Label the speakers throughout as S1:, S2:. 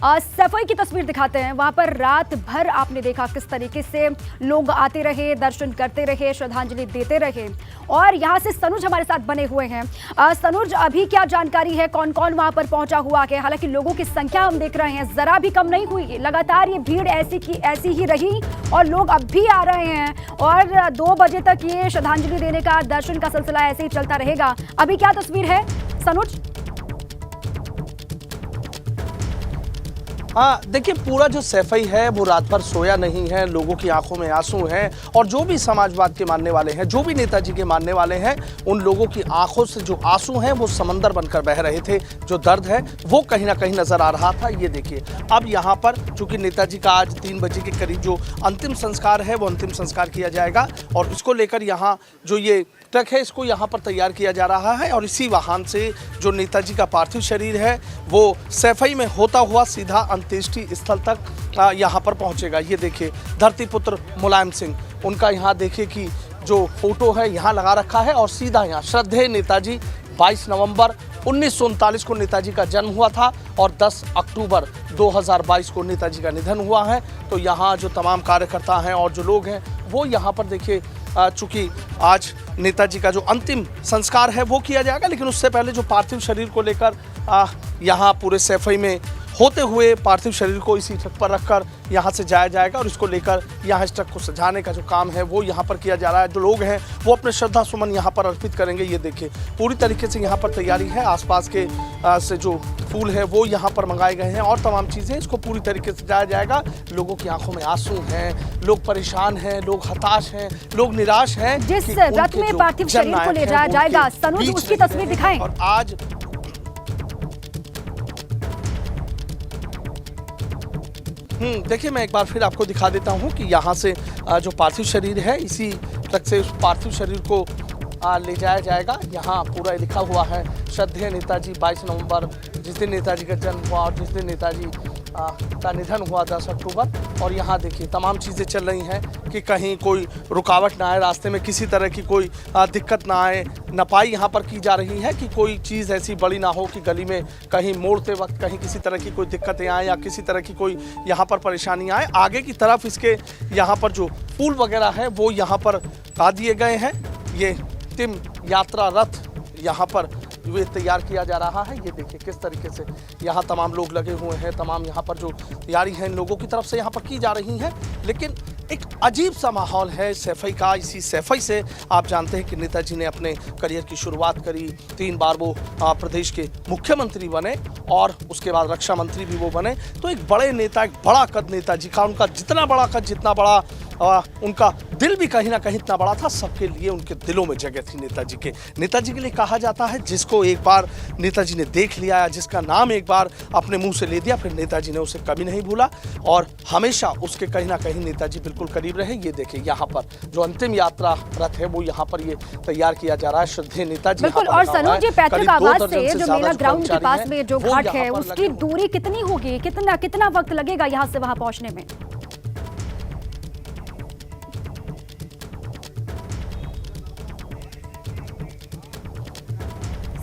S1: सफाई की तस्वीर दिखाते हैं। वहां पर रात भर आपने देखा किस तरीके से लोग आते रहे, दर्शन करते रहे, श्रद्धांजलि देते रहे। और यहाँ से सनुज हमारे साथ बने हुए हैं। सनुज, अभी क्या जानकारी है, कौन कौन वहां पर पहुंचा हुआ है? हालांकि लोगों की संख्या हम देख रहे हैं जरा भी कम नहीं हुई, लगातार ये भीड़ ऐसी ही रही और लोग अब भी आ रहे हैं और 2 बजे तक ये श्रद्धांजलि देने का, दर्शन का सिलसिला ऐसे ही चलता रहेगा। अभी क्या तस्वीर है सनुज?
S2: हाँ, देखिए, पूरा जो सैफई है वो रात भर सोया नहीं है। लोगों की आंखों में आंसू हैं और जो भी समाजवाद के मानने वाले हैं, जो भी नेताजी के मानने वाले हैं, उन लोगों की आंखों से जो आंसू हैं वो समंदर बनकर बह रहे थे। जो दर्द है वो कहीं ना कहीं नजर आ रहा था। ये देखिए, अब यहाँ पर चूंकि नेताजी का आज 3 बजे के करीब जो अंतिम संस्कार है वो अंतिम संस्कार किया जाएगा और इसको लेकर यहाँ जो ये ट्रक है इसको यहाँ पर तैयार किया जा रहा है और इसी वाहन से जो नेताजी का पार्थिव शरीर है वो सैफई में होता हुआ सीधा अंत्येष्टि स्थल तक यहाँ पर पहुँचेगा। ये देखिए, धरती पुत्र मुलायम सिंह, उनका यहाँ देखिए कि जो फोटो है यहाँ लगा रखा है और सीधा यहाँ श्रद्धेय नेताजी। 22 नवंबर 1939 को नेताजी का जन्म हुआ था और 10 अक्टूबर 2022 को नेताजी का निधन हुआ है। तो यहाँ जो तमाम कार्यकर्ता हैं और जो लोग हैं वो यहाँ पर देखिए, चूँकि आज नेताजी का जो अंतिम संस्कार है वो किया जाएगा, लेकिन उससे पहले जो पार्थिव शरीर को लेकर यहाँ पूरे सैफई में होते हुए पार्थिव शरीर को इसी ट्रक पर रखकर यहाँ से जाया जाएगा और इसको लेकर यहाँ इस ट्रक को सजाने का जो काम है वो यहाँ पर किया जा रहा है। जो लोग हैं वो अपने श्रद्धा सुमन यहाँ पर अर्पित करेंगे। ये देखिए, पूरी तरीके से यहाँ पर तैयारी है। आसपास के से जो फूल है वो यहाँ पर मंगाए गए हैं और तमाम चीज़ें, इसको पूरी तरीके से सजाया जाएगा। लोगों की आंखों में आंसू हैं, लोग परेशान हैं, लोग हताश हैं, लोग निराश हैं।
S1: जिस रथ में पार्थिव शरीर को ले जाया जाएगा, सनुज, उसकी तस्वीर दिखाएं।
S2: और आज देखिए, मैं एक बार फिर आपको दिखा देता हूं कि यहाँ से जो पार्थिव शरीर है इसी ट्रक से उस पार्थिव शरीर को ले जाया जाएगा। यहाँ पूरा लिखा हुआ है श्रद्धेय नेताजी, 22 नवंबर जिस दिन नेताजी का जन्म हुआ और जिस दिन नेताजी का निधन हुआ 10 अक्टूबर। और यहाँ देखिए तमाम चीज़ें चल रही हैं कि कहीं कोई रुकावट ना आए, रास्ते में किसी तरह की कोई दिक्कत ना आए। नपाई यहाँ पर की जा रही है कि कोई चीज़ ऐसी बड़ी ना हो कि गली में कहीं मोड़ते वक्त कहीं किसी तरह की कोई दिक्कतें आए या किसी तरह की कोई यहाँ पर परेशानी आए। आगे की तरफ इसके यहाँ पर जो फूल वगैरह है वो यहाँ पर ला दिए गए हैं। ये अंतिम यात्रा रथ यहाँ पर ये तैयार किया जा रहा है। ये देखिए किस तरीके से यहाँ तमाम लोग लगे हुए हैं, तमाम यहाँ पर जो तैयारी है इन लोगों की तरफ से यहाँ पर की जा रही है। लेकिन एक अजीब सा माहौल है सैफई का। इसी सैफई से आप जानते हैं कि नेताजी ने अपने करियर की शुरुआत करी। 3 बार वो प्रदेश के मुख्यमंत्री बने और उसके बाद रक्षा मंत्री भी वो बने। तो एक बड़े नेता, एक बड़ा कद नेताजी का, उनका जितना बड़ा कद, जितना बड़ा उनका दिल भी कहीं ना कहीं इतना बड़ा था। सबके लिए उनके दिलों में जगह थी नेताजी के। नेताजी के लिए कहा जाता है जिसको एक बार नेताजी ने देख लिया या जिसका नाम एक बार अपने मुंह से ले दिया, फिर नेताजी ने उसे कभी नहीं भूला और हमेशा उसके कहीं ना कहीं नेताजी बिल्कुल करीब रहे। ये देखिए, यहाँ पर जो अंतिम यात्रा रथ है वो यहाँ पर ये तैयार किया जा रहा है। श्रद्धेय नेताजी
S1: बिल्कुल। और सनुज, ये पैतृक आवास से जो मेला ग्राउंड के पास में जो घाट है उसकी दूरी कितनी होगी, कितना वक्त लगेगा यहाँ से वहाँ पहुँचने में?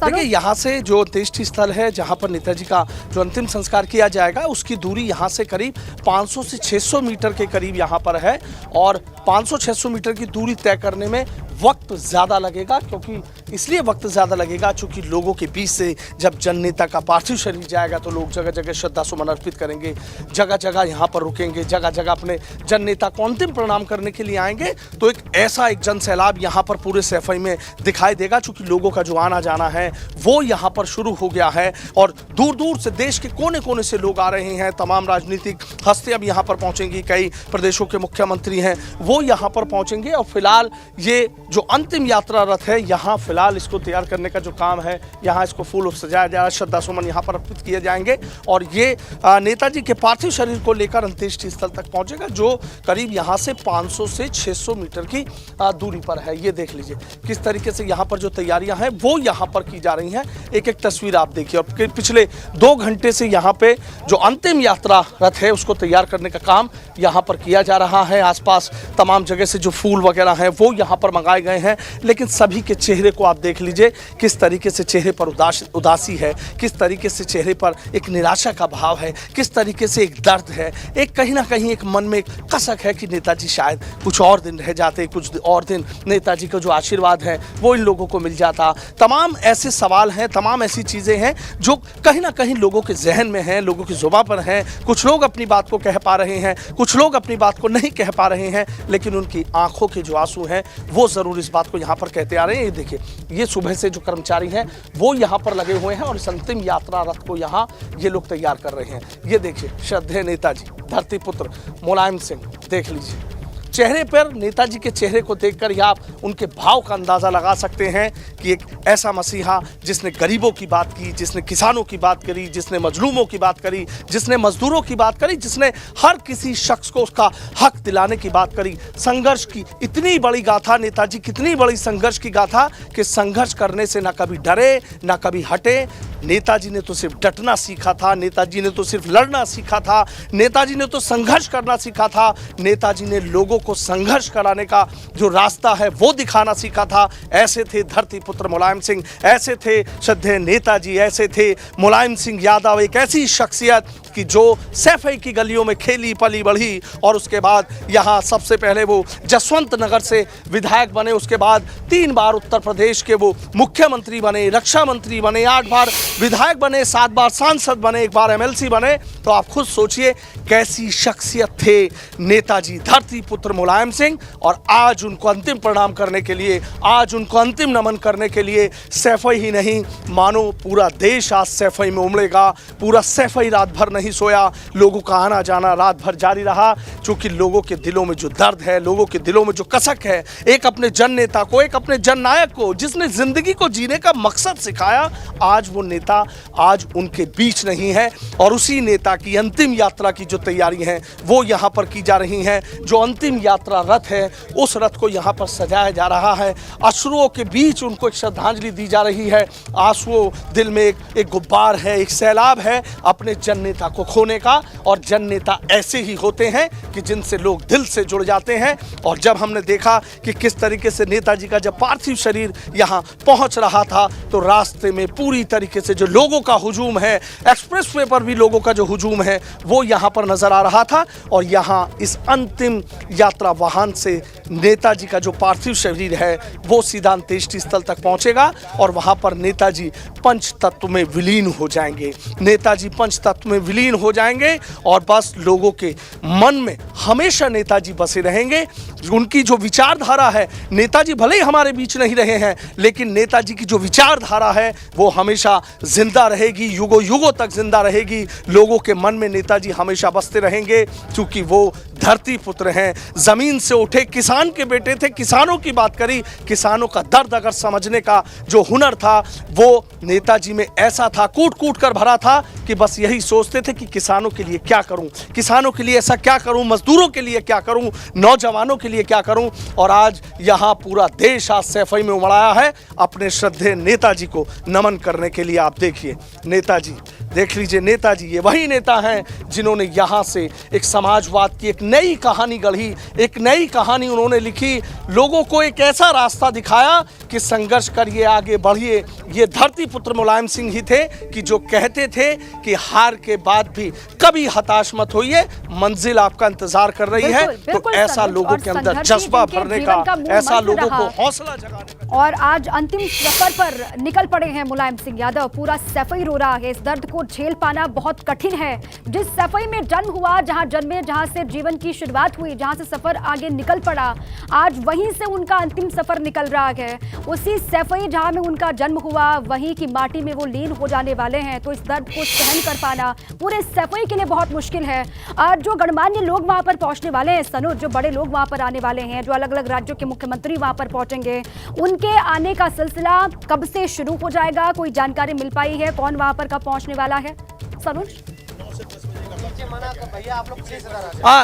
S2: देखिए, यहाँ से जो अंत्येष्टि स्थल है जहाँ पर नेताजी का जो अंतिम संस्कार किया जाएगा उसकी दूरी यहाँ से करीब 500 से 600 मीटर के करीब यहाँ पर है और 500-600 मीटर की दूरी तय करने में वक्त ज़्यादा लगेगा। क्योंकि इसलिए वक्त ज़्यादा लगेगा क्योंकि लोगों के बीच से जब जन नेता का पार्थिव शरीर जाएगा तो लोग जगह जगह श्रद्धा सुमन अर्पित करेंगे, जगह जगह यहाँ पर रुकेंगे, जगह जगह अपने जन नेता को अंतिम प्रणाम करने के लिए आएंगे। तो एक जन सैलाब यहाँ पर पूरे सैफई में दिखाई देगा। चूँकि लोगों का जो आना जाना है वो यहाँ पर शुरू हो गया है और दूर दूर से देश के कोने कोने से लोग आ रहे हैं। तमाम राजनीतिक हस्तियाँ अब यहाँ पर पहुँचेंगी, कई प्रदेशों के मुख्यमंत्री हैं वो यहाँ पर पहुँचेंगे। और फिलहाल ये जो अंतिम यात्रा रथ है यहाँ फिलहाल इसको तैयार करने का जो काम है, यहाँ इसको फूल सजाया जा रहा है, श्रद्धा सुमन यहाँ पर अर्पित किए जाएंगे और ये नेताजी के पार्थिव शरीर को लेकर अंत्येष्टि स्थल तक पहुँचेगा जो करीब यहाँ से 500 से 600 मीटर की दूरी पर है। ये देख लीजिए किस तरीके से यहाँ पर जो तैयारियाँ हैं वो यहाँ पर की जा रही हैं। एक एक तस्वीर आप देखिए। और पिछले 2 घंटे से यहाँ पे जो अंतिम यात्रा रथ है उसको तैयार करने का काम यहाँ पर किया जा रहा है। आसपास तमाम जगह से जो फूल वगैरह हैं वो यहाँ पर मंगाए गए हैं, लेकिन सभी के चेहरे को आप देख लीजिए, किस तरीके से चेहरे पर उदासी है, किस तरीके से चेहरे पर एक निराशा का भाव है, किस तरीके से एक दर्द है, एक कहीं ना कहीं एक मन में एक कसक है कि नेताजी शायद कुछ और दिन रह जाते, कुछ और दिन नेताजी का जो आशीर्वाद है वो इन लोगों को मिल जाता। तमाम ऐसे सवाल हैं, तमाम ऐसी चीज़ें हैं जो कहीं ना कहीं लोगों के जहन में हैं, लोगों की जुबान पर हैं। कुछ लोग अपनी बात को कह पा रहे हैं, कुछ लोग अपनी बात को नहीं कह पा रहे हैं, लेकिन उनकी आंखों के जो आंसू हैं वो ज़रूर इस बात को यहाँ पर कहते आ रहे हैं। ये देखिए, ये सुबह से जो कर्मचारी हैं वो यहाँ पर लगे हुए हैं और इस अंतिम यात्रा रथ को यहाँ ये लोग तैयार कर रहे हैं। ये देखिए, श्रद्धेय नेताजी धरती पुत्र मुलायम सिंह, देख लीजिए चेहरे पर, नेताजी के चेहरे को देखकर ही आप उनके भाव का अंदाज़ा लगा सकते हैं कि एक ऐसा मसीहा जिसने गरीबों की बात की, जिसने किसानों की बात करी, जिसने मजलूमों की बात करी, जिसने मजदूरों की बात करी, जिसने हर किसी शख्स को उसका हक दिलाने की बात करी। संघर्ष की इतनी बड़ी गाथा, नेताजी कितनी बड़ी संघर्ष की गाथा कि संघर्ष करने से ना कभी डरे, ना कभी हटे। नेताजी ने तो सिर्फ डटना सीखा था, नेताजी ने तो सिर्फ लड़ना सीखा था, नेताजी ने तो संघर्ष करना सीखा था, नेताजी ने लोगों को संघर्ष कराने का जो रास्ता है वो दिखाना सीखा था। ऐसे थे धरती पुत्र मुलायम सिंह, ऐसे थे श्रद्धेय नेताजी, ऐसे थे मुलायम सिंह यादव, एक ऐसी शख्सियत कि जो सैफई की गलियों में खेली पली बढ़ी और उसके बाद यहाँ सबसे पहले वो जसवंत नगर से विधायक बने, उसके बाद 3 बार उत्तर प्रदेश के वो मुख्यमंत्री बने, रक्षा मंत्री बने, 8 बार विधायक बने, 7 बार सांसद बने, 1 बार एमएलसी बने। तो आप खुद सोचिए कैसी शख्सियत थे नेताजी धरती पुत्र मुलायम सिंह। और आज उनको अंतिम प्रणाम करने के लिए, आज उनको अंतिम नमन करने के लिए सैफई ही नहीं, मानो पूरा देश आज सैफई में उमड़ेगा। पूरा सैफई रात भर नहीं सोया, लोगों का आना जाना रात भर जारी रहा, क्योंकि लोगों के दिलों में जो दर्द है, लोगों के दिलों में जो कसक है, एक अपने जन नेता को, एक अपने जन नायक को, जिसने जिंदगी को जीने का मकसद सिखाया, आज वो नेता आज उनके बीच नहीं है। और उसी नेता की अंतिम यात्रा की जो तैयारी है वो यहाँ पर की जा रही हैं। जो अंतिम यात्रा रथ है उस रथ को यहाँ पर सजाया जा रहा है, अश्रुओं के बीच उनको एक श्रद्धांजलि दी जा रही है। आंसुओं दिल में एक गुब्बार है, एक सैलाब है अपने जन नेता को खोने का। और जन नेता ऐसे ही होते हैं कि जिनसे लोग दिल से जुड़ जाते हैं। और जब हमने देखा कि किस तरीके से नेताजी का जब पार्थिव शरीर यहाँ पहुँच रहा था तो रास्ते में पूरी तरीके से जो लोगों का हुजूम है, एक्सप्रेसवे पर भी लोगों का जो हुजूम है वो यहाँ पर नजर आ रहा था। और यहाँ इस अंतिम यात्रा वाहन से नेताजी का जो पार्थिव शरीर है वो सीधा अंत्येष्टि स्थल तक पहुँचेगा और वहाँ पर नेताजी पंच तत्व में विलीन हो जाएंगे। नेताजी पंच तत्व में विलीन हो जाएंगे और बस लोगों के मन में हमेशा नेताजी बसे रहेंगे। उनकी जो विचारधारा है, नेताजी भले ही हमारे बीच नहीं रहे हैं, लेकिन नेताजी की जो विचारधारा है वो हमेशा जिंदा रहेगी, युगों युगों तक जिंदा रहेगी। लोगों के मन में नेताजी हमेशा बसते रहेंगे, क्योंकि वो धरती पुत्र हैं, जमीन से उठे किसान के बेटे थे। किसानों की बात करी, किसानों का दर्द अगर समझने का जो हुनर था वो नेताजी में ऐसा था, कूट कूट कर भरा था कि बस यही सोचते थे कि किसानों के लिए क्या करूं, किसानों के लिए ऐसा क्या करूं, मजदूरों के लिए क्या करूं, नौजवानों के लिए क्या करूं। और आज यहाँ पूरा देश आज सैफई में उमड़ाया है अपने श्रद्धेय नेताजी को नमन करने के लिए। आप देखिए नेताजी, देख लीजिए नेताजी, ये वही नेता हैं जिन्होंने यहाँ से एक समाजवाद की एक नई कहानी गढ़ी, एक नई कहानी उन्होंने लिखी, लोगों को एक ऐसा रास्ता दिखाया कि संघर्ष करिए, आगे बढ़िए। ये धरती पुत्र मुलायम सिंह ही थे कि जो कहते थे कि हार के बाद भी कभी हताश मत होइए, मंजिल आपका इंतजार कर रही है। तो ऐसा लोगों के अंदर जज्बा भरने का, ऐसा लोगों को हौसला जगाने का।
S1: और आज अंतिम सफर पर निकल पड़े हैं मुलायम सिंह यादव। पूरा सैफई रो रहा है, इस दर्द को झेल पाना बहुत कठिन है। जिस सैफई में जन्म हुआ, जहां जन्मे, जहां से जीवन की शुरुआत हुई, जहां से सफर आगे निकल पड़ा, आज वहीं से उनका अंतिम सफर निकल रहा है। उसी सैफई जहां में उनका जन्म हुआ, वहीं की माटी में वो लीन हो जाने वाले हैं। तो इस दर्द को सहन कर पाना पूरे सैफई के लिए बहुत मुश्किल है। आज जो गणमान्य लोग वहां पर पहुंचने वाले हैं सनुज, जो बड़े लोग वहां पर आने वाले हैं, जो अलग अलग राज्यों के मुख्यमंत्री वहां पर पहुंचेंगे, उनके आने का सिलसिला कब से शुरू हो जाएगा, कोई जानकारी मिल पाई है? कौन वहां पर कब पहुंचने वाला है सनुज?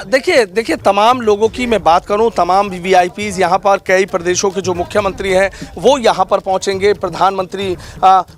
S2: देखिए तमाम लोगों की मैं बात करूं, तमाम वीआईपीज यहाँ पर कई प्रदेशों के जो मुख्यमंत्री हैं वो यहाँ पर पहुँचेंगे, प्रधानमंत्री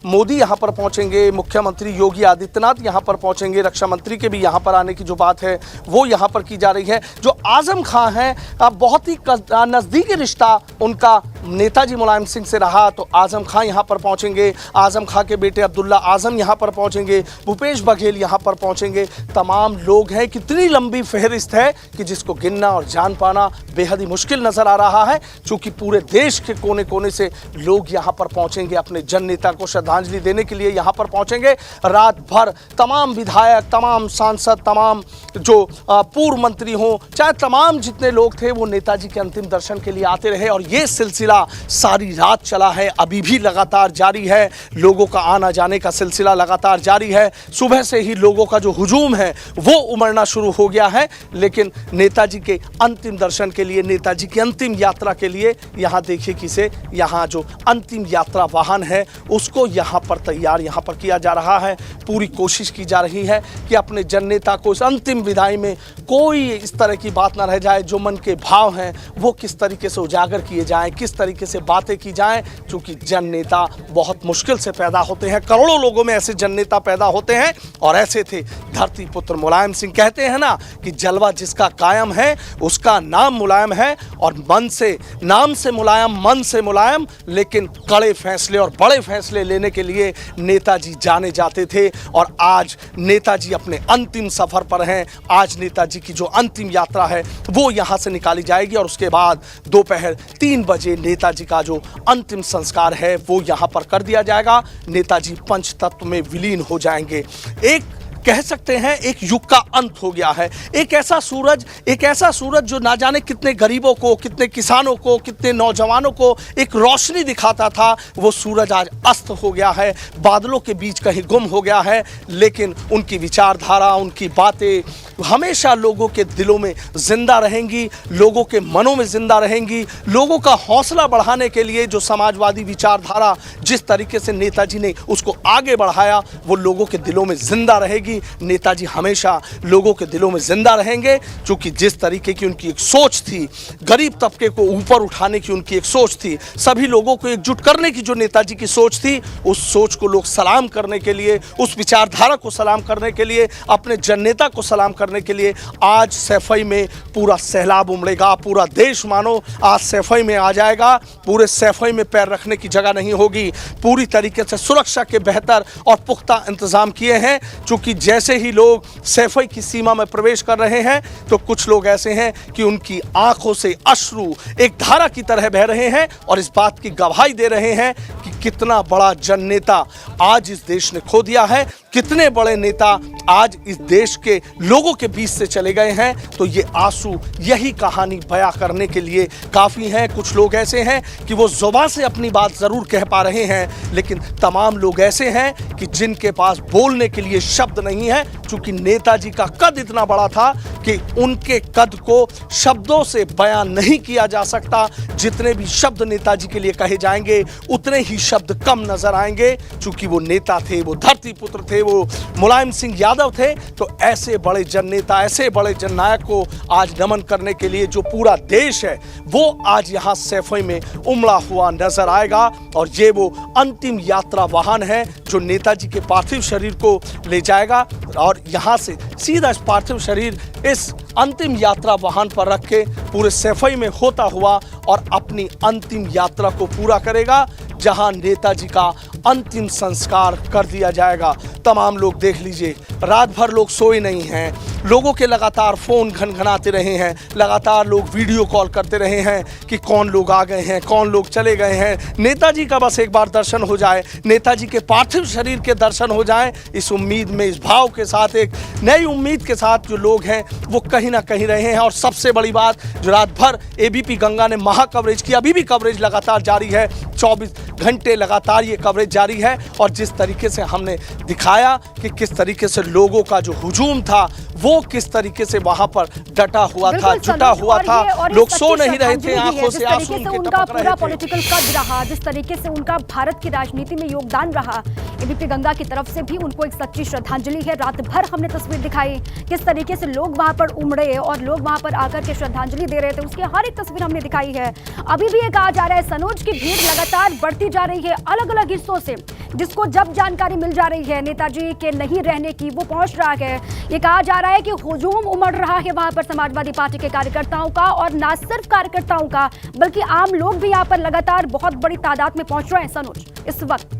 S2: मोदी यहाँ पर पहुँचेंगे, मुख्यमंत्री योगी आदित्यनाथ यहाँ पर पहुँचेंगे, रक्षा मंत्री के भी यहाँ पर आने की जो बात है वो यहाँ पर की जा रही है। जो आजम खां हैं, बहुत ही नज़दीकी रिश्ता उनका नेताजी मुलायम सिंह से रहा तो आजम खां यहाँ पर पहुँचेंगे, आजम खां के बेटे अब्दुल्ला आजम यहाँ पर पहुँचेंगे, भूपेश बघेल यहाँ पर पहुँचेंगे। तमाम लोग हैं, कितनी लंबी फहरिस्त है कि जिसको गिनना और जान पाना बेहद ही मुश्किल नज़र आ रहा है, क्योंकि पूरे देश के कोने कोने से लोग यहाँ पर पहुँचेंगे, अपने जन नेता को श्रद्धांजलि देने के लिए यहाँ पर पहुँचेंगे। रात भर तमाम विधायक, तमाम सांसद, तमाम जो पूर्व मंत्री हों, चाहे तमाम जितने लोग थे वो नेताजी के अंतिम दर्शन के लिए आते रहे और ये सिलसिला सारी रात चला है, अभी भी लगातार जारी है। लोगों का आना जाने का सिलसिला लगातार जारी है। सुबह से ही लोगों का जो हुजूम है वो उमड़ना शुरू हो गया है, लेकिन नेताजी के अंतिम दर्शन के लिए, नेताजी की अंतिम यात्रा के लिए यहाँ देखिए किसे, यहाँ जो अंतिम यात्रा वाहन है उसको यहाँ पर तैयार यहाँ पर किया जा रहा है। पूरी कोशिश की जा रही है कि अपने जन नेता को इस अंतिम विदाई में कोई इस तरह की बात ना रह जाए, जो मन के भाव हैं वो किस तरीके से उजागर किए जाएं, किस तरीके से बातें की जाएं, क्योंकि जन नेता बहुत मुश्किल से पैदा होते हैं। करोड़ों लोगों में ऐसे जन नेता पैदा होते हैं और ऐसे थे धरती पुत्र मुलायम सिंह। कहते हैं ना कि जलवा जिसका कायम है उसका नाम मुलायम है, और मन से, नाम से मुलायम, मन से मुलायम, लेकिन कड़े फैसले और बड़े फैसले लेने के लिए नेताजी जाने जाते थे। और आज नेताजी अपने अंतिम सफर पर हैं। आज नेताजी की जो अंतिम यात्रा है वो यहाँ से निकाली जाएगी और उसके बाद दोपहर 3 बजे नेताजी का जो अंतिम संस्कार है वो यहाँ पर कर दिया जाएगा। नेताजी पंचतत्व में विलीन हो जाएंगे। एक कह सकते हैं एक युग का अंत हो गया है। एक ऐसा सूरज जो ना जाने कितने गरीबों को, कितने किसानों को, कितने नौजवानों को एक रोशनी दिखाता था, वो सूरज आज अस्त हो गया है, बादलों के बीच कहीं गुम हो गया है। लेकिन उनकी विचारधारा, उनकी बातें हमेशा लोगों के दिलों में जिंदा रहेंगी, लोगों के मनों में जिंदा रहेंगी। लोगों का हौसला बढ़ाने के लिए जो समाजवादी विचारधारा जिस तरीके से नेताजी ने उसको आगे बढ़ाया, वो लोगों के दिलों में जिंदा रहेगी। नेताजी हमेशा लोगों के दिलों में जिंदा रहेंगे, क्योंकि जिस तरीके की उनकी एक सोच थी, गरीब तबके को ऊपर उठाने की उनकी एक सोच थी, सभी लोगों को एकजुट करने की जो नेताजी की सोच थी, उस सोच को लोग सलाम करने के लिए, उस विचारधारा को सलाम करने के लिए, अपने जन नेता को सलाम करने के लिए आज सैफई में पूरा सैलाब उमड़ेगा। पूरा देश मानो आज सैफई में आ जाएगा। पूरे सैफई में पैर रखने की जगह नहीं होगी। पूरी तरीके से सुरक्षा के बेहतर और पुख्ता इंतजाम किए हैं, क्योंकि जैसे ही लोग सैफई की सीमा में प्रवेश कर रहे हैं तो कुछ लोग ऐसे हैं कि उनकी आंखों से अश्रु एक धारा की तरह बह रहे हैं और इस बात की गवाही दे रहे हैं कि कितना बड़ा जन नेता आज इस देश ने खो दिया है, कितने बड़े नेता आज इस देश के लोगों के बीच से चले गए हैं। तो ये आंसू यही कहानी बयां करने के लिए काफ़ी हैं। कुछ लोग ऐसे हैं कि वो ज़ुबान से अपनी बात ज़रूर कह पा रहे हैं, लेकिन तमाम लोग ऐसे हैं कि जिनके पास बोलने के लिए शब्द नहीं है, क्योंकि नेताजी का कद इतना बड़ा था कि उनके कद को शब्दों से बयां नहीं किया जा सकता। जितने भी शब्द नेताजी के लिए कहे जाएंगे उतने ही शब्द कम नजर आएंगे, क्योंकि वो नेता थे, वो धरती पुत्र थे, वो मुलायम सिंह यादव थे। तो ऐसे बड़े जन नेता, ऐसे बड़े जननायक को आज नमन करने के लिए जो पूरा देश है वो आज यहाँ सैफई में उमड़ा हुआ नजर आएगा। और ये वो अंतिम यात्रा वाहन है जो नेताजी के पार्थिव शरीर को ले जाएगा और यहाँ से सीधा पार्थिव शरीर इस अंतिम यात्रा वाहन पर रख के पूरे सैफई में होता हुआ और अपनी अंतिम यात्रा को पूरा करेगा, जहां नेताजी का अंतिम संस्कार कर दिया जाएगा। तमाम लोग देख लीजिए, रात भर लोग सोए नहीं हैं, लोगों के लगातार फ़ोन घनघनाते रहे हैं, लगातार लोग वीडियो कॉल करते रहे हैं कि कौन लोग आ गए हैं, कौन लोग चले गए हैं। नेताजी का बस एक बार दर्शन हो जाए, नेताजी के पार्थिव शरीर के दर्शन हो जाएं, इस उम्मीद में, इस भाव के साथ, एक नई उम्मीद के साथ जो लोग हैं वो कहीं ना कहीं रहे हैं। और सबसे बड़ी बात, जो रात भर एबीपी गंगा ने महा कवरेज की, अभी भी कवरेज लगातार जारी है, 24 घंटे लगातार ये कवरेज जारी है। और जिस तरीके से हमने दिखाया कि किस तरीके से लोगों का जो हुजूम था वो किस तरीके से वहां पर डटा हुआ था, जुटा हुआ था, लोग सो नहीं रहे थे, आंखों से आंसू उनके टपक रहे थे।
S1: पूरा पॉलिटिकल कद रहा, जिस तरीके से उनका भारत की राजनीति में योगदान रहा, एबीपी गंगा की तरफ से भी उनको एक सच्ची श्रद्धांजलि है। रात भर हमने तस्वीर दिखाई किस तरीके से लोग वहां पर उमड़े और लोग वहां पर आकर के श्रद्धांजलि दे रहे थे, उसकी हर एक तस्वीर हमने दिखाई है। अभी भी ये कहा जा रहा है सनोज की भीड़ लगातार बढ़ती जा रही है अलग अलग हिस्सों से, जिसको जब जानकारी मिल जा रही है नेताजी के नहीं रहने की वो पहुंच रहा है। ये कहा जा रहा है कि हुजूम उमड़ रहा है वहां पर समाजवादी पार्टी के कार्यकर्ताओं का, और ना सिर्फ कार्यकर्ताओं का बल्कि आम लोग भी यहां पर लगातार बहुत बड़ी तादाद में पहुंच रहे हैं सनोज इस वक्त।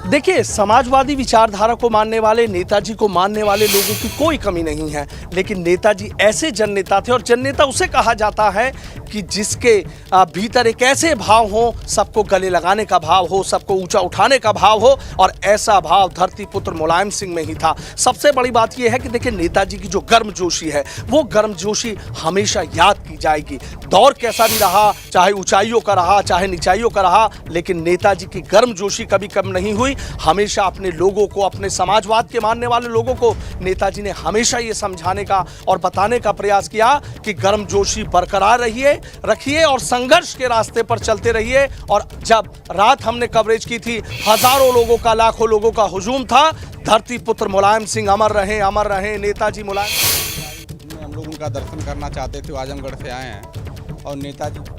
S2: देखिए, समाजवादी विचारधारा को मानने वाले, नेताजी को मानने वाले लोगों की कोई कमी नहीं है, लेकिन नेताजी ऐसे जननेता थे, और जननेता उसे कहा जाता है कि जिसके भीतर एक ऐसे भाव हो, सबको गले लगाने का भाव हो, सबको ऊंचा उठाने का भाव हो, और ऐसा भाव धरती पुत्र मुलायम सिंह में ही था। सबसे बड़ी बात यह है कि देखिए, नेताजी की जो गर्मजोशी है, वो गर्मजोशी हमेशा याद की जाएगी। दौर कैसा भी रहा, चाहे ऊंचाइयों का रहा, चाहे निचाइयों का रहा, लेकिन नेताजी की गर्मजोशी कभी कम नहीं हुई। हमेशा अपने लोगों को, अपने समाजवाद के मानने वाले लोगों को नेताजी ने हमेशा ये समझाने का और बताने का प्रयास किया कि गर्मजोशी बरकरार रखिए और संघर्ष के रास्ते पर चलते रहिए। और जब रात हमने कवरेज की थी, हजारों लोगों का, लाखों लोगों का हुजूम था। धरती पुत्र मुलायम सिंह अमर रहे, अमर रहे नेताजी मुलायम।
S3: हम लोग उनका दर्शन करना चाहते थे, आजमगढ़ से आए हैं, और नेताजी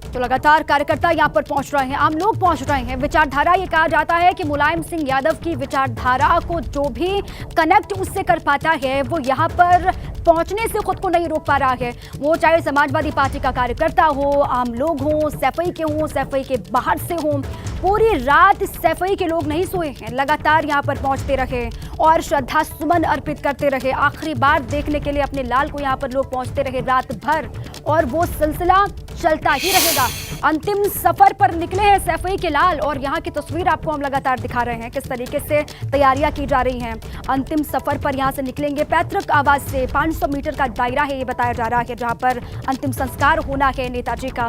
S1: तो लगातार कार्यकर्ता यहां पर पहुंच रहे हैं, आम लोग पहुंच रहे हैं। विचारधारा ये कहा जाता है कि मुलायम सिंह यादव की विचारधारा को जो भी कनेक्ट उससे कर पाता है वो यहां पर पहुंचने से खुद को नहीं रोक पा रहा है। वो चाहे समाजवादी पार्टी का कार्यकर्ता हो, आम लोग हों, सैफई के हों, सैफई के बाहर से हों, पूरी रात सैफई के लोग नहीं सोए हैं, लगातार यहाँ पर पहुंचते रहे और श्रद्धा सुमन अर्पित करते रहे। आखिरी बार देखने के लिए अपने लाल को यहाँ पर लोग पहुंचते रहे रात भर, और वो सिलसिला चलता ही रहेगा। अंतिम सफर पर निकले हैं सैफई के लाल, और यहाँ की तस्वीर आपको हम लगातार दिखा रहे हैं किस तरीके से तैयारियां की जा रही हैं। अंतिम सफर पर यहाँ से निकलेंगे पैतृक आवास से। 500 मीटर का दायरा है ये बताया जा रहा है जहाँ पर अंतिम संस्कार होना है नेताजी का,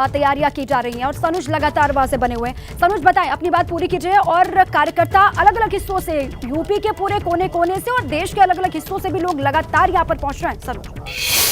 S1: तैयारियां की जा रही हैं। और सनुज लगातार वहां से बने हुए हैं। सनुज बताएं, अपनी बात पूरी कीजिए। और कार्यकर्ता अलग अलग हिस्सों से, यूपी के पूरे कोने कोने से और देश के अलग अलग हिस्सों से भी लोग लगातार यहाँ पर पहुंच रहे हैं। सनुज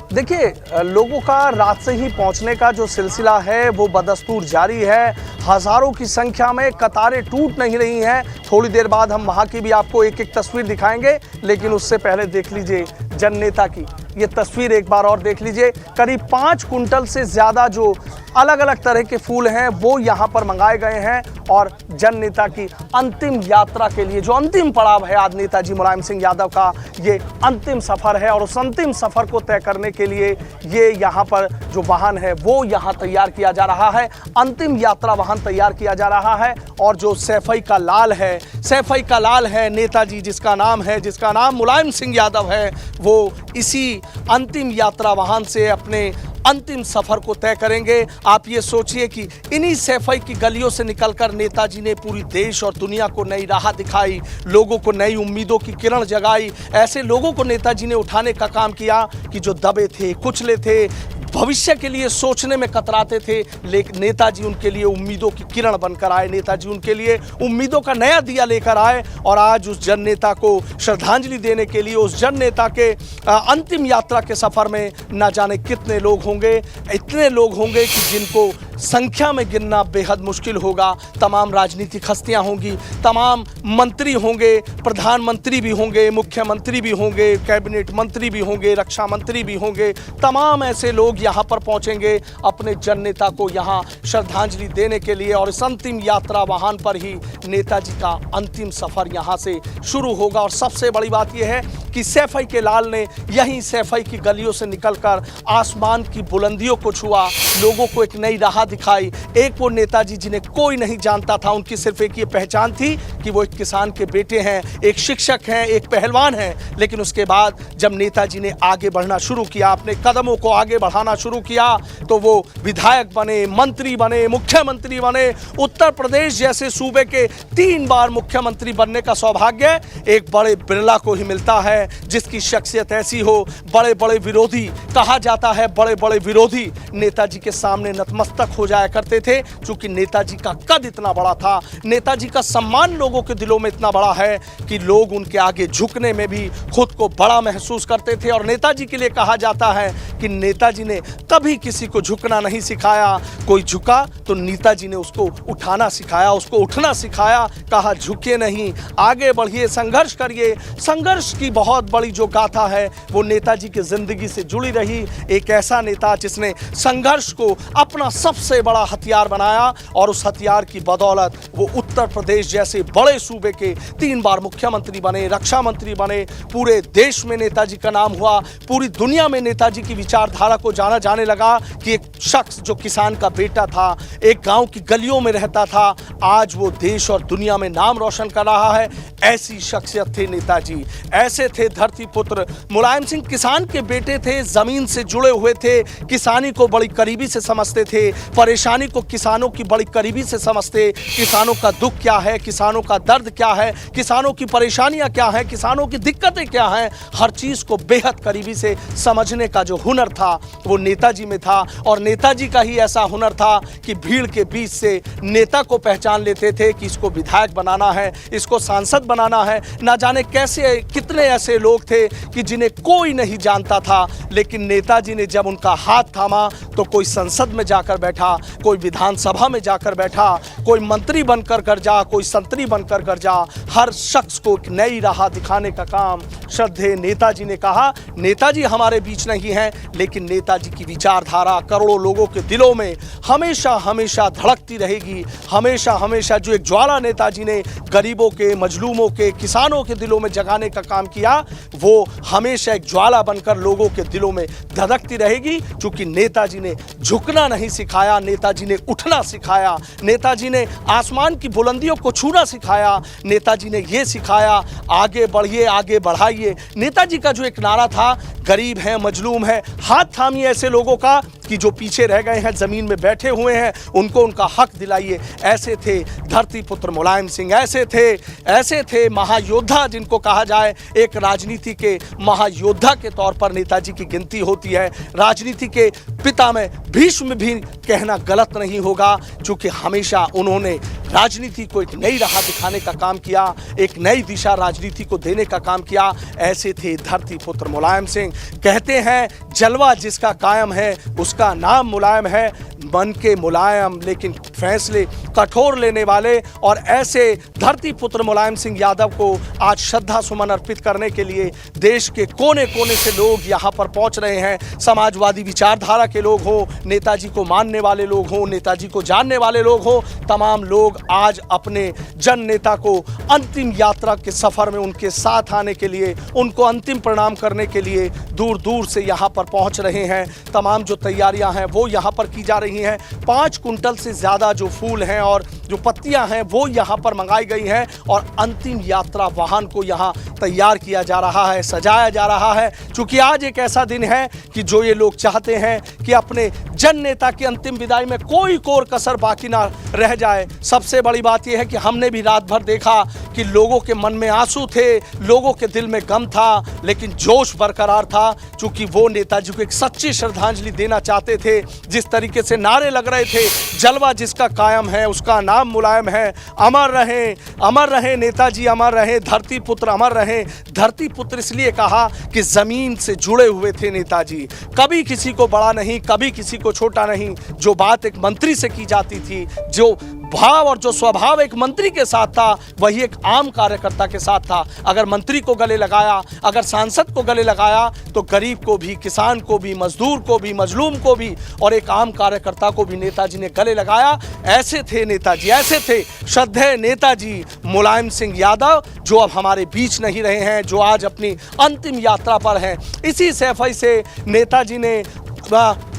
S2: देखिए, लोगों का रात से ही पहुंचने का जो सिलसिला है वो बदस्तूर जारी है। हजारों की संख्या में कतारें टूट नहीं रही हैं। थोड़ी देर बाद हम वहां की भी आपको एक एक तस्वीर दिखाएंगे, लेकिन उससे पहले देख लीजिए जननेता की ये तस्वीर एक बार और देख लीजिए। करीब 5 कुंटल से ज़्यादा जो अलग अलग तरह के फूल हैं वो यहाँ पर मंगाए गए हैं, और जननेता की अंतिम यात्रा के लिए जो अंतिम पड़ाव है आज नेताजी मुलायम सिंह यादव का, ये अंतिम सफ़र है। और उस अंतिम सफ़र को तय करने के लिए ये यहाँ पर जो वाहन है वो यहाँ तैयार किया जा रहा है। अंतिम यात्रा वाहन तैयार किया जा रहा है, और जो सैफई का लाल है, सैफई का लाल है नेताजी जिसका नाम मुलायम सिंह यादव है, वो इसी अंतिम यात्रा वाहन से अपने अंतिम सफर को तय करेंगे। आप ये सोचिए कि इन्हीं सैफई की गलियों से निकलकर नेताजी ने पूरी देश और दुनिया को नई राह दिखाई, लोगों को नई उम्मीदों की किरण जगाई। ऐसे लोगों को नेताजी ने उठाने का काम किया कि जो दबे थे, कुचले थे, भविष्य के लिए सोचने में कतराते थे, लेकिन नेताजी उनके लिए उम्मीदों की किरण बनकर आए। नेताजी उनके लिए उम्मीदों का नया दिया लेकर आए, और आज उस जन नेता को श्रद्धांजलि देने के लिए, उस जन नेता के अंतिम यात्रा के सफर में न जाने कितने लोग होंगे। इतने लोग होंगे कि जिनको संख्या में गिनना बेहद मुश्किल होगा। तमाम राजनीतिक हस्तियां होंगी, तमाम मंत्री होंगे, प्रधानमंत्री भी होंगे, मुख्यमंत्री भी होंगे, कैबिनेट मंत्री भी होंगे, रक्षा मंत्री भी होंगे। तमाम ऐसे लोग यहाँ पर पहुँचेंगे अपने जन नेता को यहाँ श्रद्धांजलि देने के लिए, और इस अंतिम यात्रा वाहन पर ही नेताजी का अंतिम सफर यहाँ से शुरू होगा। और सबसे बड़ी बात यह है कि सैफई के लाल ने यहीं सैफई की गलियों से निकलकर आसमान की बुलंदियों को छुआ, लोगों को एक नई राह दिखाई। एक वो नेताजी जिन्हें कोई नहीं जानता था, उनकी सिर्फ एक ये पहचान थी कि वो एक किसान के बेटे हैं, एक शिक्षक हैं, एक पहलवान हैं। लेकिन उसके बाद जब नेताजी ने आगे बढ़ना शुरू किया, अपने कदमों को आगे बढ़ाना शुरू किया, तो वो विधायक बने, मंत्री बने, मुख्यमंत्री बने। उत्तर प्रदेश जैसे सूबे के 3 बार मुख्यमंत्री बनने का सौभाग्य एक बड़े बिरला को ही मिलता है। हैं जिसकी शख्सियत ऐसी हो। बड़े बड़े विरोधी, कहा जाता है बड़े बड़े विरोधी नेताजी के सामने नतमस्तक हो जाया करते थे, क्योंकि नेताजी का कद इतना बड़ा था, नेताजी का सम्मान लोगों के दिलों में इतना बड़ा है कि लोग उनके आगे झुकने में भी खुद को बड़ा महसूस करते थे। और नेताजी के लिए कहा जाता है कि नेताजी ने कभी किसी को झुकना नहीं सिखाया, कोई झुका तो नेताजी ने उसको उठाना सिखाया, उसको उठना सिखाया। कहा झुके नहीं, आगे बढ़िए, संघर्ष करिए। संघर्ष की बहुत बड़ी जो गाथा है वो नेताजी की जिंदगी से जुड़ी रही। एक ऐसा नेता जिसने संघर्ष को अपना सबसे बड़ा हथियार बनाया और उस हथियार की बदौलत वो उत्तर प्रदेश जैसे बड़े सूबे के 3 बार मुख्यमंत्री बने, रक्षा मंत्री बने। पूरे देश में नेताजी का नाम हुआ, पूरी दुनिया में नेताजी की विचारधारा को जाना जाने लगा कि एक शख्स जो किसान का बेटा था, एक गांव की गलियों में रहता था, आज वो देश और दुनिया में नाम रोशन कर रहा है। ऐसी शख्सियत थे नेताजी, ऐसे थे धरती पुत्र। मुलायम सिंह किसान के बेटे थे, जमीन से जुड़े हुए थे, किसानी को बड़ी करीबी से समझते थे, परेशानी को किसानों की बड़ी करीबी से समझते, किसानों का दुख क्या है, किसानों का दर्द क्या है, किसानों की परेशानियां क्या हैं, किसानों की दिक्कतें क्या हैं, हर चीज को बेहद करीबी से समझने का जो हुनर था वो नेताजी में था। और नेताजी का ही ऐसा हुनर था कि भीड़ के बीच से नेता को पहचान लेते थे कि इसको विधायक बनाना है, इसको सांसद बनाना है। ना जाने कैसे कितने ऐसे लोग थे कि जिन्हें कोई नहीं जानता था, लेकिन नेताजी ने जब उनका हाथ थामा तो कोई संसद में जाकर बैठा, कोई विधानसभा में जाकर बैठा, कोई मंत्री बनकर कर जा, कोई संतरी बनकर कर जा। हर शख्स को एक नई राह दिखाने का काम श्रद्धेय नेताजी ने कहा। नेताजी हमारे बीच नहीं हैं, लेकिन नेताजी की विचारधारा करोड़ों लोगों के दिलों में हमेशा हमेशा धड़कती रहेगी। हमेशा हमेशा जो एक ज्वाला नेताजी ने गरीबों के, मजलूमों के, किसानों के दिलों में जगाने का काम किया, वो हमेशा एक ज्वाला बनकर लोगों के दिलों में धड़कती रहेगी। क्योंकि नेताजी ने झुकना नहीं सिखाया, नेताजी ने उठना सिखाया, नेताजी ने आसमान की बुलंदियों को छूना सिखाया, नेताजी ने ये सिखाया आगे बढ़िए, आगे बढ़ाइए। नेताजी का जो एक नारा था, गरीब है, मजलूम है, हाथ थामिए ऐसे लोगों का कि जो पीछे रह गए हैं, जमीन में बैठे हुए हैं, उनको उनका हक दिलाइए। ऐसे थे धरती पुत्र मुलायम सिंह, ऐसे थे महायोद्धा जिनको कहा जाए। एक राजनीति के महायोद्धा के तौर पर नेताजी की गिनती होती है। राजनीति के पिता में भीष्म भी कहना गलत नहीं होगा, क्योंकि हमेशा उन्होंने राजनीति को एक नई राह दिखाने का काम किया, एक नई दिशा राजनीति को देने का काम किया। ऐसे थे धरती पुत्र मुलायम सिंह। कहते हैं जलवा जिसका कायम है उसका नाम मुलायम है। मन के मुलायम लेकिन फैसले कठोर लेने वाले, और ऐसे धरती पुत्र मुलायम सिंह यादव को आज श्रद्धा सुमन अर्पित करने के लिए देश के कोने कोने से लोग यहाँ पर पहुँच रहे हैं। समाजवादी विचारधारा के लोग हों, नेताजी को मानने वाले लोग हों, नेताजी को जानने वाले लोग हों, तमाम लोग आज अपने जन नेता को अंतिम यात्रा के सफर में उनके साथ आने के लिए, उनको अंतिम प्रणाम करने के लिए दूर दूर से यहाँ पर पहुँच रहे हैं। तमाम जो तैयारियां हैं वो यहाँ पर की जा रही हैं। 5 कुंटल से ज़्यादा जो फूल हैं और जो पत्तियां हैं वो यहाँ पर मंगाई गई हैं, और अंतिम यात्रा वाहन को यहाँ तैयार किया जा रहा है, सजाया जा रहा है। क्योंकि आज एक ऐसा दिन है कि जो ये लोग चाहते हैं कि अपने जन नेता की अंतिम विदाई में कोई कोर कसर बाकी ना रह जाए। सबसे बड़ी बात यह है कि हमने भी रात भर देखा कि लोगों के मन में आंसू थे, लोगों के दिल में गम था, लेकिन जोश बरकरार था, क्योंकि वो नेताजी को एक सच्ची श्रद्धांजलि देना चाहते थे। जिस तरीके से नारे लग रहे थे, जलवा जिसका कायम है उसका नाम मुलायम है, अमर रहे नेताजी, अमर रहे धरती पुत्र, अमर रहे। धरती पुत्र इसलिए कहा कि जमीन से जुड़े हुए थे नेताजी, कभी किसी को बड़ा नहीं, कभी किसी को छोटा नहीं। जो बात एक मंत्री से की जाती थी, जो भाव और जो स्वभाव एक मंत्री के साथ था, वही एक आम कार्यकर्ता के साथ था। अगर मंत्री को गले लगाया, अगर सांसद को गले लगाया, तो गरीब को भी, किसान को भी, मजदूर को भी, मजलूम को भी, और एक आम कार्यकर्ता को भी नेताजी ने गले लगाया। ऐसे थे नेताजी, ऐसे थे श्रद्धेय नेताजी मुलायम सिंह यादव, जो अब हमारे बीच नहीं रहे हैं, जो आज अपनी अंतिम यात्रा पर हैं। इसी सैफई से नेताजी ने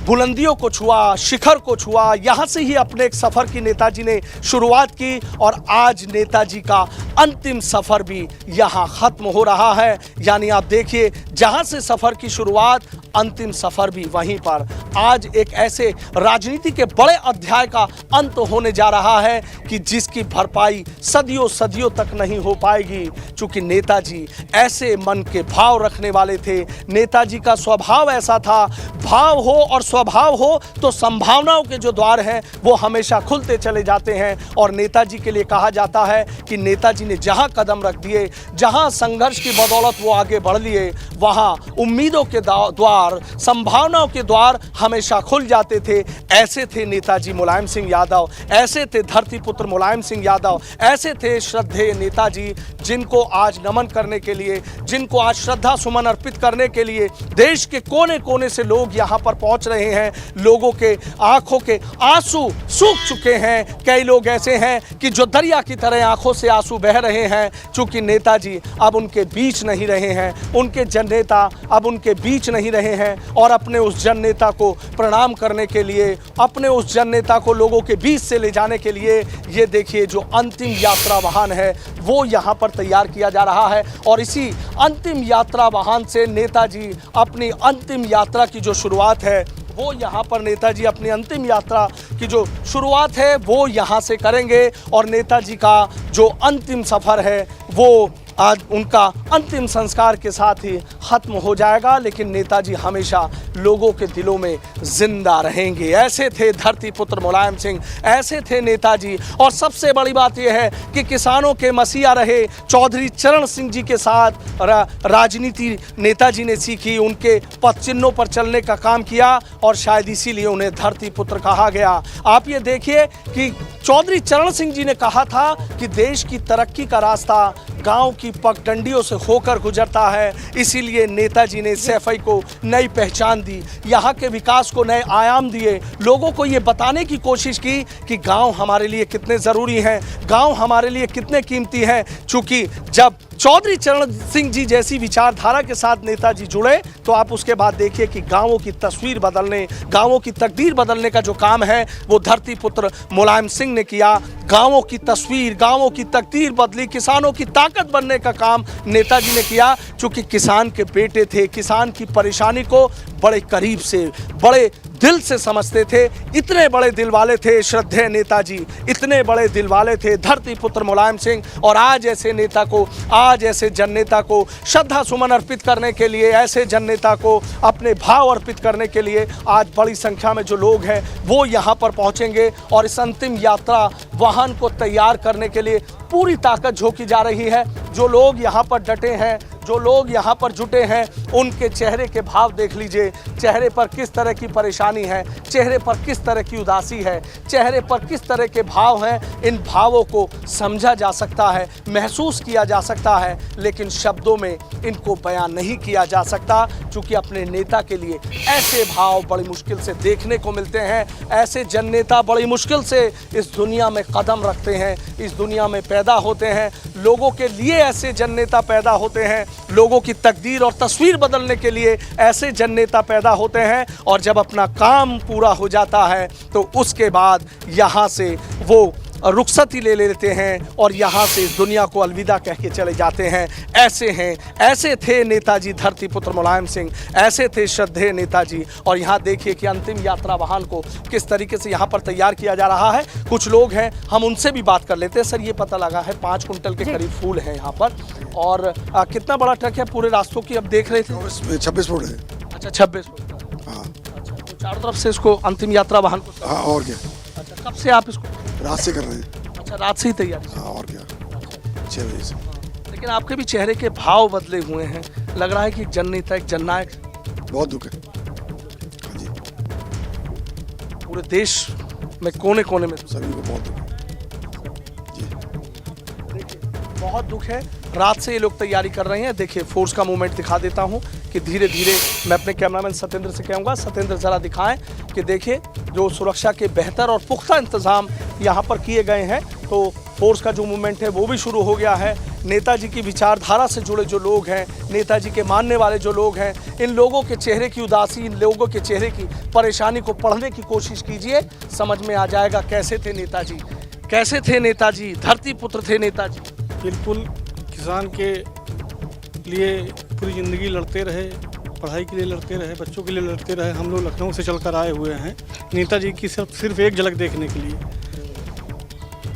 S2: बुलंदियों को छुआ, शिखर को छुआ। यहाँ से ही अपने एक सफ़र की नेताजी ने शुरुआत की और आज नेताजी का अंतिम सफ़र भी यहाँ ख़त्म हो रहा है। यानी आप देखिए, जहाँ से सफ़र की शुरुआत, अंतिम सफ़र भी वहीं पर। आज एक ऐसे राजनीति के बड़े अध्याय का अंत होने जा रहा है कि जिसकी भरपाई सदियों सदियों तक नहीं हो पाएगी, क्योंकि नेताजी ऐसे मन के भाव रखने वाले थे। नेताजी का स्वभाव ऐसा था, भाव हो और स्वभाव हो तो संभावनाओं के जो द्वार हैं वो हमेशा खुलते चले जाते हैं। और नेताजी के लिए कहा जाता है कि नेताजी ने जहां कदम रख दिए, जहां संघर्ष की बदौलत वो आगे बढ़ लिए, वहां उम्मीदों के द्वार, संभावनाओं के द्वार हमेशा खुल जाते थे। ऐसे थे नेताजी मुलायम सिंह यादव, ऐसे थे धरती पुत्र मुलायम सिंह यादव, ऐसे थे श्रद्धेय नेताजी, जिनको आज नमन करने के लिए, जिनको आज श्रद्धा सुमन अर्पित करने के लिए देश के कोने कोने से लोग यहाँ पर पहुँच रहे हैं। लोगों के आंखों के आंसू सूख चुके हैं। कई लोग ऐसे हैं कि जो दरिया की तरह आंखों से आंसू बह रहे हैं, चूंकि नेताजी अब उनके बीच नहीं रहे हैं, उनके जननेता अब उनके बीच नहीं रहे हैं। और अपने उस जननेता को प्रणाम करने के लिए, अपने उस जननेता को लोगों के बीच से ले जाने के लिए, ये देखिए जो अंतिम यात्रा वाहन है वो यहाँ पर तैयार किया जा रहा है। और इसी अंतिम यात्रा वाहन से नेताजी अपनी अंतिम यात्रा की जो शुरुआत है वो यहाँ पर, नेताजी अपनी अंतिम यात्रा की जो शुरुआत है वो यहाँ से करेंगे। और नेताजी का जो अंतिम सफ़र है वो आज उनका अंतिम संस्कार के साथ ही ख़त्म हो जाएगा, लेकिन नेताजी हमेशा लोगों के दिलों में जिंदा रहेंगे। ऐसे थे धरती पुत्र मुलायम सिंह, ऐसे थे नेताजी। और सबसे बड़ी बात यह है कि किसानों के मसीहा रहे चौधरी चरण सिंह जी के साथ राजनीति नेताजी ने सीखी, उनके पद चिन्हों पर चलने का काम किया और शायद इसीलिए उन्हें धरती पुत्र कहा गया। आप ये देखिए कि चौधरी चरण सिंह जी ने कहा था कि देश की तरक्की का रास्ता गांव की पगडंडियों से होकर गुजरता है। इसीलिए नेताजी ने सैफई को नई पहचान दी, यहाँ के विकास को नए आयाम दिए, लोगों को ये बताने की कोशिश की कि गांव हमारे लिए कितने ज़रूरी हैं, गांव हमारे लिए कितने कीमती हैं। चूँकि जब चौधरी चरण सिंह जी जैसी विचारधारा के साथ नेताजी जुड़े तो आप उसके बाद देखिए कि गांवों की तस्वीर बदलने, गांवों की तकदीर बदलने का जो काम है वो धरती पुत्र मुलायम सिंह ने किया। गांवों की तस्वीर, गांवों की तकदीर बदली, किसानों की ताकत बनने का काम नेताजी ने किया। चूँकि किसान के बेटे थे, किसान की परेशानी को बड़े करीब से, बड़े दिल से समझते थे। इतने बड़े दिल वाले थे श्रद्धेय नेताजी, इतने बड़े दिल वाले थे धरती पुत्र मुलायम सिंह। और आज ऐसे नेता को, आज ऐसे जननेता को श्रद्धा सुमन अर्पित करने के लिए, ऐसे जननेता को अपने भाव अर्पित करने के लिए आज बड़ी संख्या में जो लोग हैं वो यहाँ पर पहुँचेंगे। और इस अंतिम यात्रा वाहन को तैयार करने के लिए पूरी ताकत झोंकी जा रही है। जो लोग यहाँ पर डटे हैं, जो लोग यहाँ पर जुटे हैं, उनके चेहरे के भाव देख लीजिए। चेहरे पर किस तरह की परेशानी है, चेहरे पर किस तरह की उदासी है, चेहरे पर किस तरह के भाव हैं। इन भावों को समझा जा सकता है, महसूस किया जा सकता है, लेकिन शब्दों में इनको बयान नहीं किया जा सकता। क्योंकि अपने नेता के लिए ऐसे भाव बड़ी मुश्किल से देखने को मिलते हैं। ऐसे जननेता बड़ी मुश्किल से इस दुनिया में कदम रखते हैं, इस दुनिया में पैदा होते हैं। लोगों के लिए ऐसे जननेता पैदा होते हैं, लोगों की तकदीर और तस्वीर बदलने के लिए ऐसे जननेता पैदा होते हैं। और जब अपना काम पूरा हो जाता है तो उसके बाद यहाँ से वो रुखसती ले लेते हैं और यहाँ से इस दुनिया को अलविदा कह के चले जाते हैं। ऐसे हैं, ऐसे थे नेताजी धरती पुत्र मुलायम सिंह, ऐसे थे श्रद्धेय नेताजी। और यहाँ देखिए कि अंतिम यात्रा वाहन को किस तरीके से यहाँ पर तैयार किया जा रहा है। कुछ लोग हैं, हम उनसे भी बात कर लेते हैं। सर, ये पता लगा है 5 कुंटल के करीब फूल हैं यहाँ पर, और कितना बड़ा ट्रक है पूरे रास्तों की? अब देख रहे थे
S4: 26 फुट है।
S2: अच्छा, 26 फुट। हाँ, अच्छा, तो चारों तरफ से इसको अंतिम यात्रा वाहन को।
S4: हाँ, और क्या।
S2: अच्छा, कब से आप इसको?
S4: रात से कर रहे हैं।
S2: अच्छा, रात से ही तैयारी।
S4: हाँ, और क्या, 6 बजे से।
S2: लेकिन आपके भी चेहरे के भाव बदले हुए हैं, लग रहा है कि एक जननेता, एक जननायक।
S4: बहुत दुख है। हाँ जी,
S2: पूरे देश में कोने कोने में
S4: सभी को बहुत दुख है जी।
S2: देखिए, बहुत दुख है। रात से ये लोग तैयारी कर रहे हैं। देखिए, फोर्स का मूवमेंट दिखा देता हूँ कि धीरे धीरे, मैं अपने कैमरामैन सत्येंद्र से कहूँगा, सत्येंद्र ज़रा दिखाएं कि देखिए जो सुरक्षा के बेहतर और पुख्ता इंतज़ाम यहाँ पर किए गए हैं। तो फोर्स का जो मूवमेंट है वो भी शुरू हो गया है। नेताजी की विचारधारा से जुड़े जो लोग हैं, नेताजी के मानने वाले जो लोग हैं, इन लोगों के चेहरे की उदासी, इन लोगों के चेहरे की परेशानी को पढ़ने की कोशिश कीजिए, समझ में आ जाएगा कैसे थे नेताजी, कैसे थे नेताजी, धरती पुत्र थे नेताजी।
S5: बिल्कुल किसान के लिए पूरी ज़िंदगी लड़ते रहे, पढ़ाई के लिए लड़ते रहे, बच्चों के लिए लड़ते रहे। हम लोग लखनऊ से चलकर आए हुए हैं नेताजी की सिर्फ एक झलक देखने के लिए।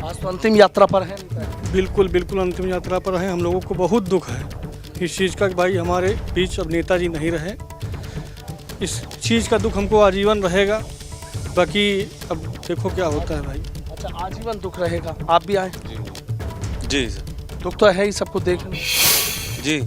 S2: आज तो अंतिम यात्रा पर है नेताजी।
S5: बिल्कुल बिल्कुल अंतिम यात्रा पर हैं। हम लोगों को बहुत दुख है इस चीज़ का कि भाई हमारे बीच अब नेताजी नहीं रहे। इस चीज़ का दुख हमको आजीवन रहेगा। बाकी अब देखो क्या होता है भाई।
S2: अच्छा, आजीवन दुख रहेगा। आप भी आए?
S3: जी सर।
S2: दुख तो है ही सबको देखने।
S3: जी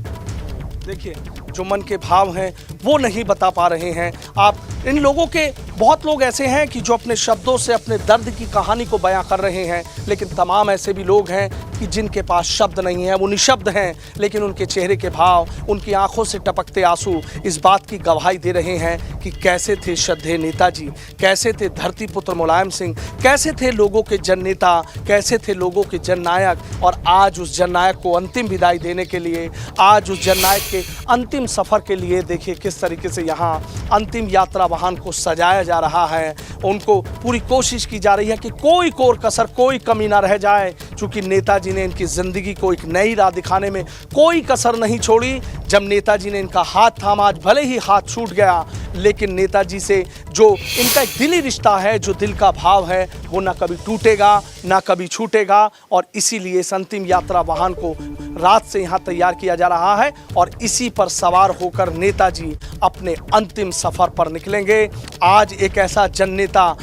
S2: देखिए, जो मन के भाव हैं वो नहीं बता पा रहे हैं आप। इन लोगों के बहुत लोग ऐसे हैं कि जो अपने शब्दों से अपने दर्द की कहानी को बयां कर रहे हैं, लेकिन तमाम ऐसे भी लोग हैं कि जिनके पास शब्द नहीं है, वो निशब्द हैं, लेकिन उनके चेहरे के भाव, उनकी आंखों से टपकते आंसू इस बात की गवाही दे रहे हैं कि कैसे थे श्रद्धेय नेताजी, कैसे थे धरती पुत्र मुलायम सिंह, कैसे थे लोगों के जननेता, कैसे थे लोगों के जननायक। और आज उस जननायक को अंतिम विदाई देने के लिए, आज उस जननायक के अंतिम सफ़र के लिए देखिए किस तरीके से यहाँ अंतिम यात्रा वाहन को सजाया जा रहा है। उनको पूरी कोशिश की जा रही है कि कोई कोर कसर, कोई कमी ना रह जाए, क्योंकि नेताजी ने इनकी ज़िंदगी को एक नई राह दिखाने में कोई कसर नहीं छोड़ी। जब नेताजी ने इनका हाथ थामा, आज भले ही हाथ छूट गया, लेकिन नेताजी से जो इनका एक दिली रिश्ता है, जो दिल का भाव है, वो ना कभी टूटेगा ना कभी छूटेगा। और इसीलिए इस अंतिम यात्रा वाहन को रात से यहाँ तैयार किया जा रहा है और इसी पर सवार होकर नेताजी अपने अंतिम सफ़र पर निकलेंगे। आज एक ऐसा जननेता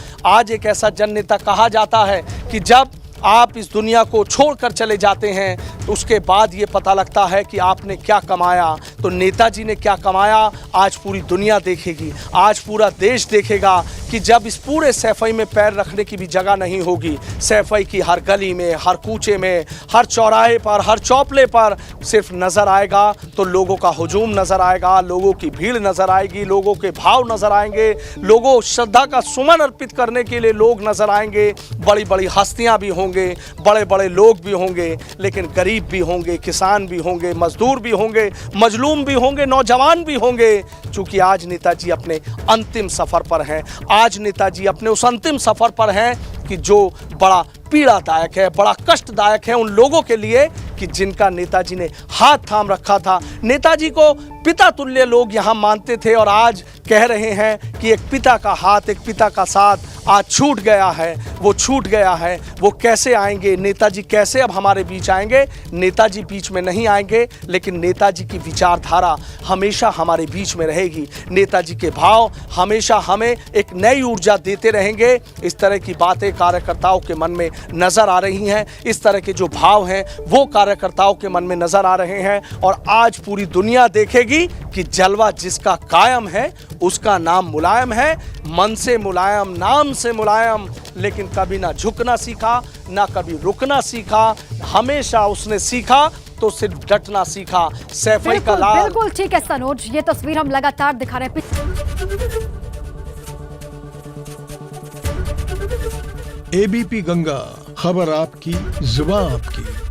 S2: कहा जाता है कि जब आप इस दुनिया को छोड़कर चले जाते हैं तो उसके बाद ये पता लगता है कि आपने क्या कमाया। तो नेताजी ने क्या कमाया आज पूरी दुनिया देखेगी, आज पूरा देश देखेगा कि जब इस पूरे सैफई में पैर रखने की भी जगह नहीं होगी, सैफई की हर गली में, हर कूचे में, हर चौराहे पर, हर चौपले पर सिर्फ नज़र आएगा तो लोगों का हुजूम नज़र आएगा, लोगों की भीड़ नज़र आएगी, लोगों के भाव नज़र आएंगे, लोगों श्रद्धा का सुमन अर्पित करने के लिए लोग नज़र आएंगे। बड़ी बड़ी हस्तियाँ भी होंगे, बड़े बड़े लोग भी होंगे, लेकिन गरीब भी होंगे, किसान भी होंगे, मजदूर भी होंगे, मजलूम भी होंगे, नौजवान भी होंगे। चूँकि आज नेताजी अपने अंतिम सफ़र पर हैं, आज नेताजी अपने उस अंतिम सफ़र पर हैं कि जो बड़ा पीड़ादायक है, बड़ा कष्टदायक है उन लोगों के लिए कि जिनका नेताजी ने हाथ थाम रखा था। नेताजी को पिता तुल्य लोग यहाँ मानते थे और आज कह रहे हैं कि एक पिता का हाथ, एक पिता का साथ आज छूट गया है, वो छूट गया है। वो कैसे आएंगे नेताजी, कैसे अब हमारे बीच आएंगे? नेताजी बीच में नहीं आएंगे, लेकिन नेताजी की विचारधारा हमेशा हमारे बीच में रहेगी। नेताजी के भाव हमेशा हमें एक नई ऊर्जा देते रहेंगे। इस तरह की बातें कार्यकर्ताओं के मन में नज़र आ रही हैं, इस तरह के जो भाव हैं वो कार्यकर्ताओं के मन में नज़र आ रहे हैं। और आज पूरी दुनिया देखेगी कि जलवा जिसका कायम है उसका नाम मुलायम है। मन से मुलायम, नाम से मुलायम, लेकिन कभी ना झुकना सीखा, ना कभी रुकना सीखा। हमेशा उसने सीखा तो सिर्फ डटना सीखा। सैफई का लाल।
S1: बिल्कुल ठीक है सनोज, ये तस्वीर हम लगातार दिखा रहे हैं।
S6: एबीपी गंगा, खबर आपकी, जुबान आपकी।